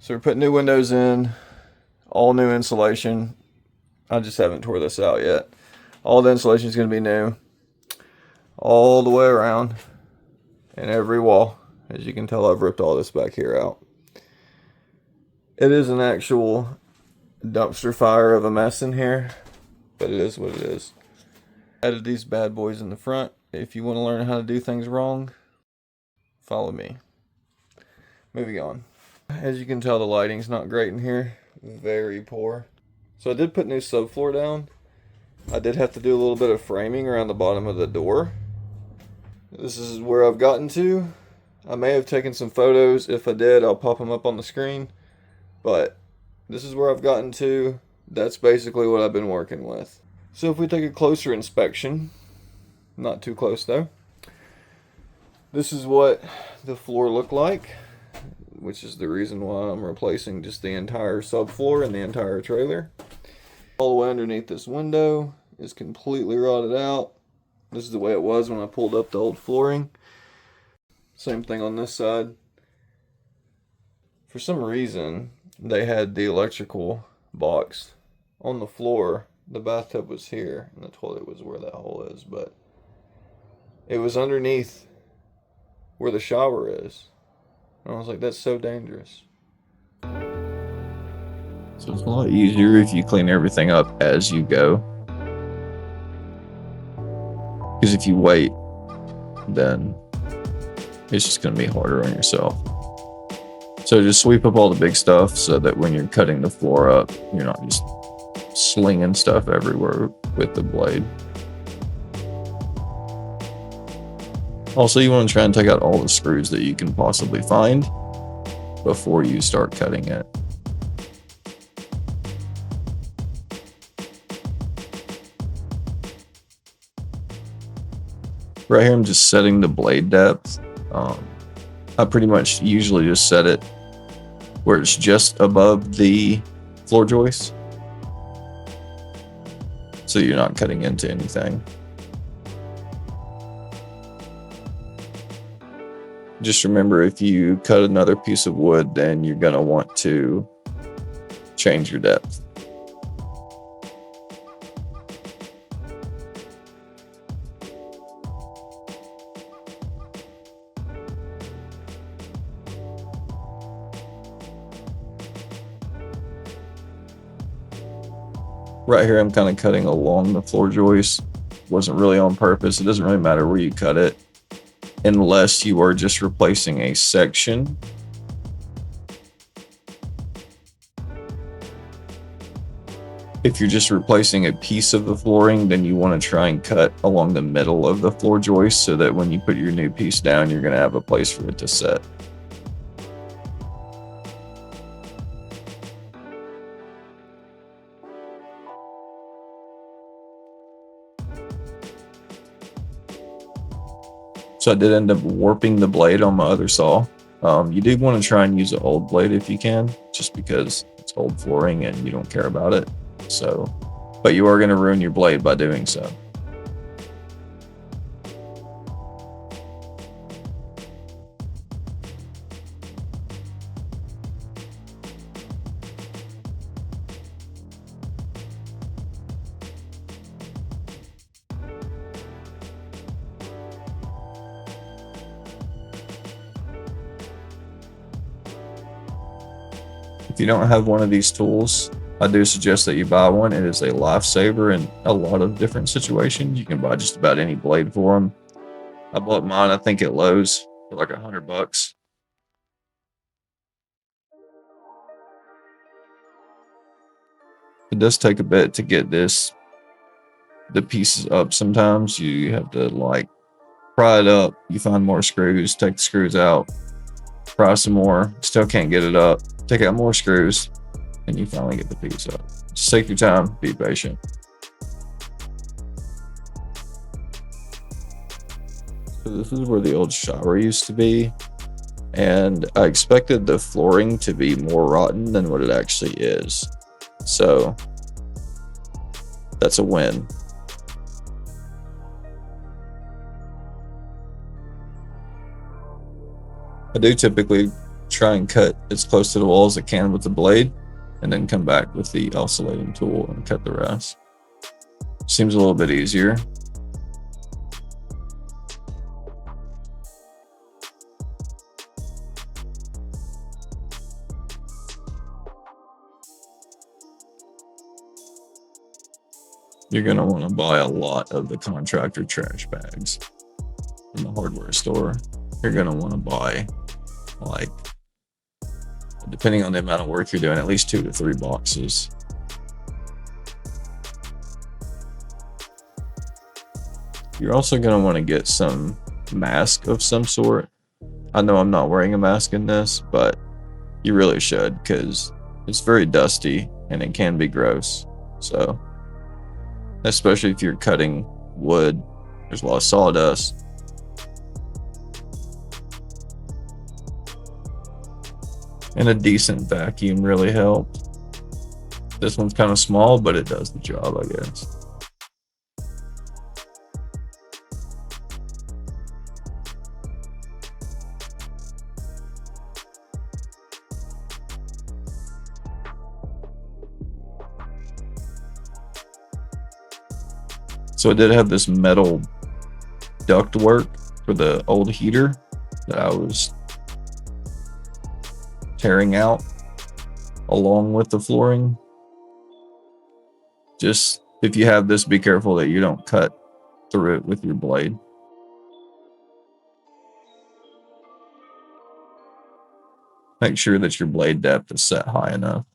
So we're putting new windows in, all new insulation. I just haven't tore this out yet. All the insulation is going to be new, all the way around, and every wall. As you can tell, I've ripped all this back here out. It is an actual dumpster fire of a mess in here, but it is what it is. Added these bad boys in the front. If you want to learn how to do things wrong, follow me. Moving on. As you can tell, the lighting's not great in here. Very poor. So I did put new subfloor down. I did have to do a little bit of framing around the bottom of the door. This is where I've gotten to. I may have taken some photos. If I did, I'll pop them up on the screen. But this is where I've gotten to. That's basically what I've been working with. So if we take a closer inspection, not too close though, this is what the floor looked like, which is the reason why I'm replacing just the entire subfloor and the entire trailer. All the way underneath this window is completely rotted out. This is the way it was when I pulled up the old flooring. Same thing on this side. For some reason, they had the electrical box on the floor. The bathtub was here, and the toilet was where that hole is, but it was underneath where the shower is. And I was like, that's so dangerous. So it's a lot easier if you clean everything up as you go. Because if you wait, then it's just going to be harder on yourself. So just sweep up all the big stuff so that when you're cutting the floor up, you're not just slinging stuff everywhere with the blade. Also, you want to try and take out all the screws that you can possibly find before you start cutting it. Right here, I'm just setting the blade depth. I pretty much usually just set it where it's just above the floor joist, so you're not cutting into anything. Just remember, if you cut another piece of wood, then you're going to want to change your depth. Right here, I'm kind of cutting along the floor joist. Wasn't really on purpose. It doesn't really matter where you cut it, unless you are just replacing a section. If you're just replacing a piece of the flooring, then you want to try and cut along the middle of the floor joist so that when you put your new piece down, you're going to have a place for it to set. So I did end up warping the blade on my other saw. You do want to try and use an old blade if you can, just because it's old flooring and you don't care about it. So, but you are going to ruin your blade by doing so. If you don't have one of these tools, I do suggest that you buy one. It is a lifesaver in a lot of different situations. You can buy just about any blade for them. I bought mine, I think, at Lowe's for like $100. It does take a bit to get the pieces up. Sometimes you have to like pry it up. You find more screws, take the screws out, pry some more, still can't get it up. Take out more screws, and you finally get the piece up. Just take your time, be patient. So this is where the old shower used to be, and I expected the flooring to be more rotten than what it actually is. So that's a win. I do typically try and cut as close to the wall as I can with the blade, and then come back with the oscillating tool and cut the rest. Seems a little bit easier. You're going to want to buy a lot of the contractor trash bags from the hardware store. You're going to want to buy, like, depending on the amount of work you're doing, at least 2 to 3 boxes. You're also going to want to get some mask of some sort. I know I'm not wearing a mask in this, but you really should, because it's very dusty and it can be gross. So, especially if you're cutting wood, there's a lot of sawdust. And a decent vacuum really helps. This one's kind of small, but it does the job, I guess. So I did have this metal duct work for the old heater that I was tearing out along with the flooring. Just if you have this, be careful that you don't cut through it with your blade. Make sure that your blade depth is set high enough.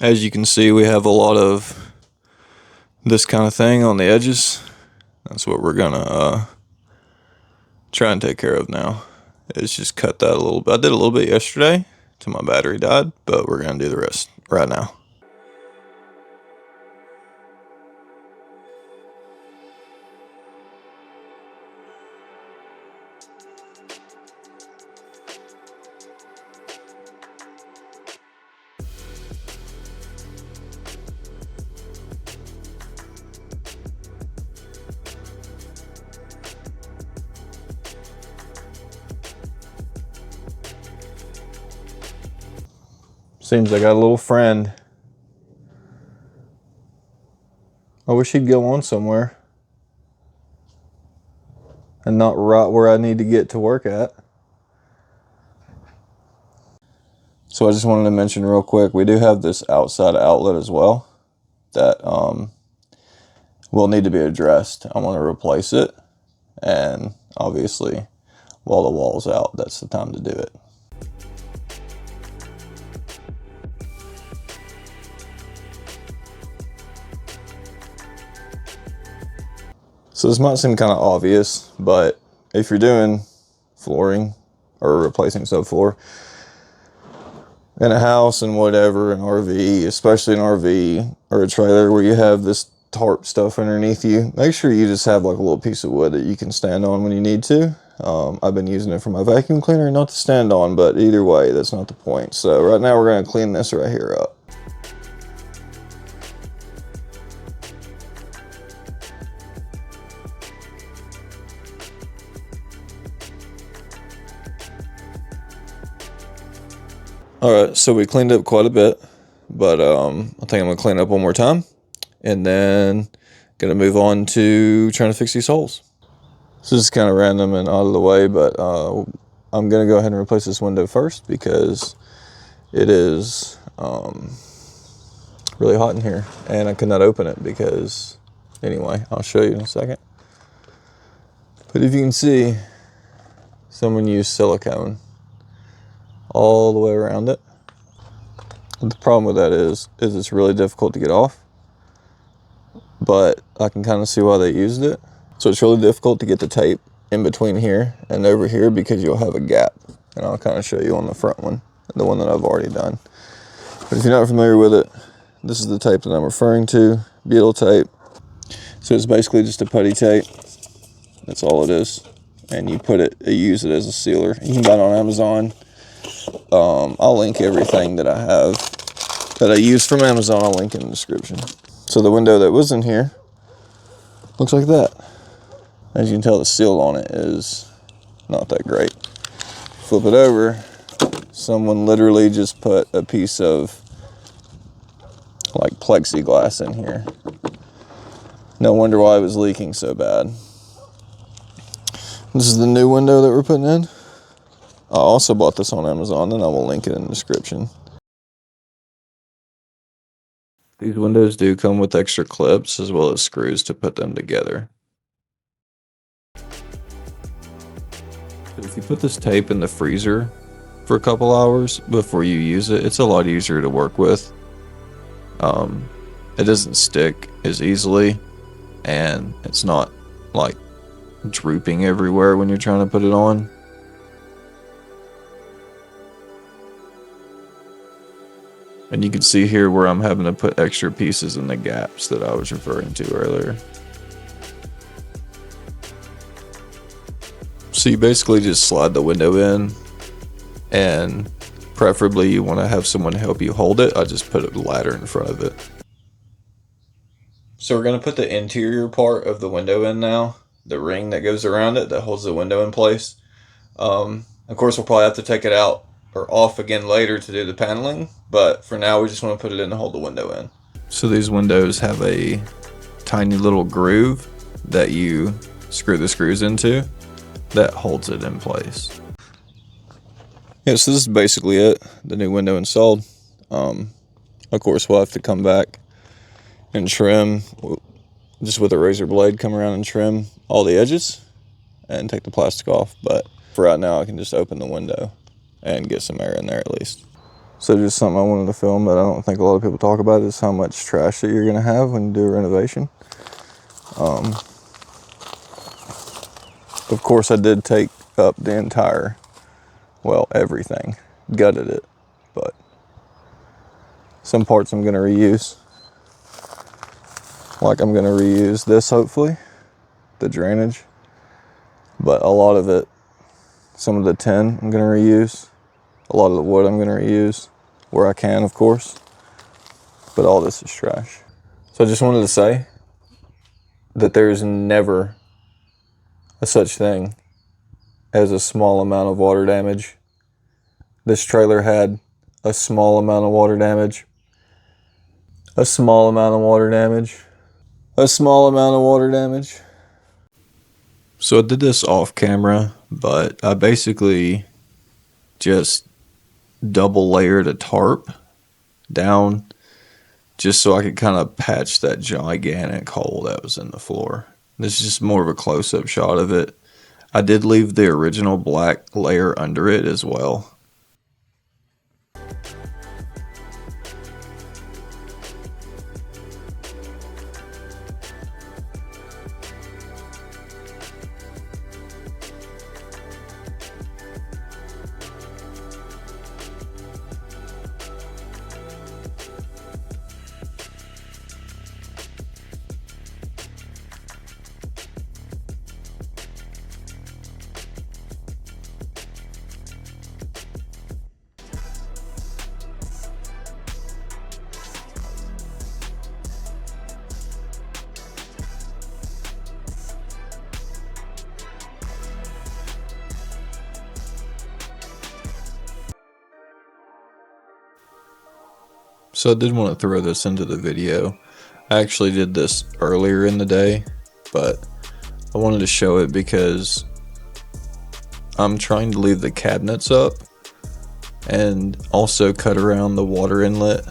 As you can see, we have a lot of this kind of thing on the edges. That's what we're gonna try and take care of now. Is just cut that a little bit. I did a little bit yesterday till my battery died, but we're gonna do the rest right now. Seems I got a little friend. I wish he'd go on somewhere and not right where I need to get to work at. So I just wanted to mention real quick, we do have this outside outlet as well that will need to be addressed. I want to replace it, and obviously while the wall's out, that's the time to do it. So this might seem kind of obvious, but if you're doing flooring or replacing subfloor in a house and whatever, an RV, especially an RV or a trailer where you have this tarp stuff underneath you, make sure you just have like a little piece of wood that you can stand on when you need to. I've been using it for my vacuum cleaner, not to stand on, but either way, that's not the point. So right now we're going to clean this right here up. Alright, so we cleaned up quite a bit, but I think I'm going to clean up one more time, and then going to move on to trying to fix these holes. This is kind of random and out of the way, but I'm going to go ahead and replace this window first because it is really hot in here, and I could not open it because, anyway, I'll show you in a second. But if you can see, someone used silicone all the way around it. But the problem with that is it's really difficult to get off. But I can kind of see why they used it. So it's really difficult to get the tape in between here and over here because you'll have a gap. And I'll kind of show you on the front one, the one that I've already done. But if you're not familiar with it, this is the tape that I'm referring to, beetle tape. So it's basically just a putty tape. That's all it is. And you use it as a sealer. You can buy it on Amazon. I'll link everything that I have that I use from Amazon. I'll link in the description. So the window that was in here looks like that. As you can tell, the seal on it is not that great. Flip it over, someone literally just put a piece of like plexiglass in here. No wonder why it was leaking so bad. This is the new window that we're putting in. I also bought this on Amazon, and I will link it in the description. These windows do come with extra clips as well as screws to put them together. If you put this tape in the freezer for a couple hours before you use it, it's a lot easier to work with. It doesn't stick as easily, and it's not like drooping everywhere when you're trying to put it on. And you can see here where I'm having to put extra pieces in the gaps that I was referring to earlier. So you basically just slide the window in, and preferably you want to have someone help you hold it. I just put a ladder in front of it. So we're going to put the interior part of the window in now, the ring that goes around it that holds the window in place. Of course, we'll probably have to take it out or off again later to do the paneling, but for now we just want to put it in to hold the window in. So these windows have a tiny little groove that you screw the screws into that holds it in place. Yeah, so this is basically it, the new window installed. Of course, we'll have to come back and trim, just with a razor blade, come around and trim all the edges and take the plastic off. But for right now, I can just open the window and get some air in there at least. So just something I wanted to film that I don't think a lot of people talk about is how much trash that you're gonna have when you do a renovation. Of course, I did take up the entire, well, everything, gutted it, but some parts I'm gonna reuse. Like I'm gonna reuse this, hopefully, the drainage, but a lot of it, some of the tin I'm gonna reuse, a lot of the wood I'm gonna reuse, where I can, of course, but all this is trash. So I just wanted to say that there is never a such thing as a small amount of water damage. This trailer had a small amount of water damage, a small amount of water damage, a small amount of water damage. So I did this off camera, but I basically just double layered a tarp down just so I could kind of patch that gigantic hole that was in the floor. This is just more of a close-up shot of it. I did leave the original black layer under it as well. So I did want to throw this into the video. I actually did this earlier in the day, but I wanted to show it because I'm trying to leave the cabinets up and also cut around the water inlet.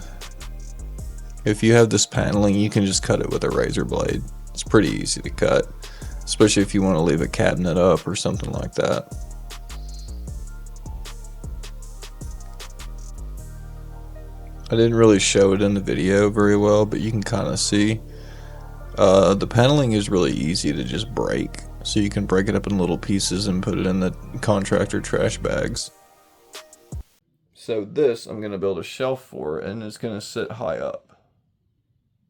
If you have this paneling, you can just cut it with a razor blade. It's pretty easy to cut, especially if you want to leave a cabinet up or something like that. I didn't really show it in the video very well, but you can kind of see. The paneling is really easy to just break. So you can break it up in little pieces and put it in the contractor trash bags. So this, I'm going to build a shelf for, and it's going to sit high up.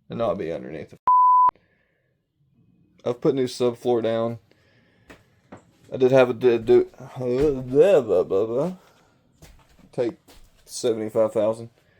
And not be underneath the I've put new subfloor down. I did have a take $75,000.